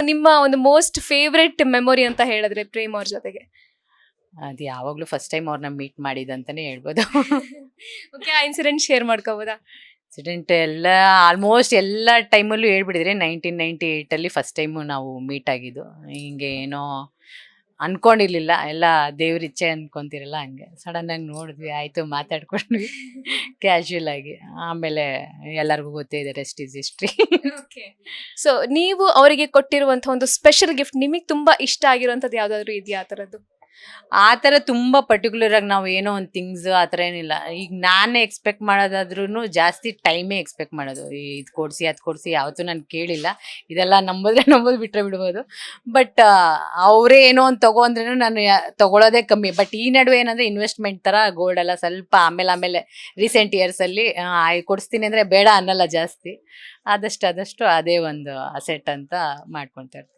ನಿಮ್ಮ ಒಂದು most favourite memory ಅಂತ ಹೇಳಿದ್ರೆ ಪ್ರೇಮ್ ಅವ್ರ ಜೊತೆಗೆ? ಅದು ಯಾವಾಗಲೂ ಫಸ್ಟ್ ಟೈಮ್ ಅವ್ರನ್ನ ಮೀಟ್ ಮಾಡಿದಂತಲೇ ಹೇಳ್ಬೋದು. ಓಕೆ, ಆ ಇನ್ಸಿಡೆಂಟ್ ಶೇರ್ ಮಾಡ್ಕೋಬೋದಾ? ಇನ್ಸಿಡೆಂಟ್ ಎಲ್ಲ ಆಲ್ಮೋಸ್ಟ್ ಎಲ್ಲ ಟೈಮಲ್ಲೂ ಹೇಳ್ಬಿಟ್ಟಿದ್ರೆ 1998 ಫಸ್ಟ್ ಟೈಮು ನಾವು ಮೀಟ್ ಆಗಿದ್ದು. ಹಿಂಗೆ ಏನೋ ಅನ್ಕೊಂಡಿರ್ಲಿಲ್ಲ, ಎಲ್ಲ ದೇವ್ರ ಇಚ್ಛೆ ಅನ್ಕೊಂತಿರಲ್ಲ ಹಂಗೆ ಸಡನ್ನಾಗಿ ನೋಡಿದ್ವಿ, ಆಯಿತು ಮಾತಾಡ್ಕೊಂಡ್ವಿ ಕ್ಯಾಶುವಲ್ ಆಗಿ. ಆಮೇಲೆ ಎಲ್ಲರಿಗೂ ಗೊತ್ತೇ ಇದೆ, rest is history. Okay. So ನೀವು ಅವರಿಗೆ ಕೊಟ್ಟಿರುವಂತಹ ಒಂದು ಸ್ಪೆಷಲ್ ಗಿಫ್ಟ್ ನಿಮಗೆ ತುಂಬಾ ಇಷ್ಟ ಆಗಿರುವಂತದ್ದು ಯಾವ್ದಾದ್ರು ಇದೆಯಾ ಆ ಥರದ್ದು? ಆ ಥರ ತುಂಬ ಪರ್ಟಿಕ್ಯುಲರ್ ಆಗಿ ನಾವು ಏನೋ ಒಂದು ಥಿಂಗ್ಸ್ ಆ ಥರ ಏನಿಲ್ಲ. ಈಗ ನಾನೇ ಎಕ್ಸ್ಪೆಕ್ಟ್ ಮಾಡೋದಾದ್ರೂ ಜಾಸ್ತಿ ಟೈಮೇ ಎಕ್ಸ್ಪೆಕ್ಟ್ ಮಾಡೋದು. ಇದು ಕೊಡಿಸಿ ಅದು ಕೊಡಿಸಿ ಯಾವತ್ತೂ ನಾನು ಕೇಳಿಲ್ಲ. ಇದೆಲ್ಲ ನಂಬೋದು ಬಿಟ್ಟರೆ ಬಿಡ್ಬೋದು. ಬಟ್ ಅವರೇ ಏನೋ ಒಂದು ತಗೋ ಅಂದ್ರೂ ನಾನು ತಗೊಳ್ಳೋದೇ ಕಮ್ಮಿ. ಬಟ್ ಈ ನಡುವೆ ಏನಂದರೆ ಇನ್ವೆಸ್ಟ್ಮೆಂಟ್ ಥರ ಗೋಲ್ಡ್ ಎಲ್ಲ ಸ್ವಲ್ಪ ಆಮೇಲೆ ರೀಸೆಂಟ್ ಇಯರ್ಸಲ್ಲಿ ಕೊಡಿಸ್ತೀನಿ ಅಂದರೆ ಬೇಡ ಅನ್ನಲ್ಲ ಜಾಸ್ತಿ. ಆದಷ್ಟು ಅದೇ ಒಂದು ಅಸೆಟ್ ಅಂತ ಮಾಡ್ಕೊತಾ ಇರ್ತೀನಿ.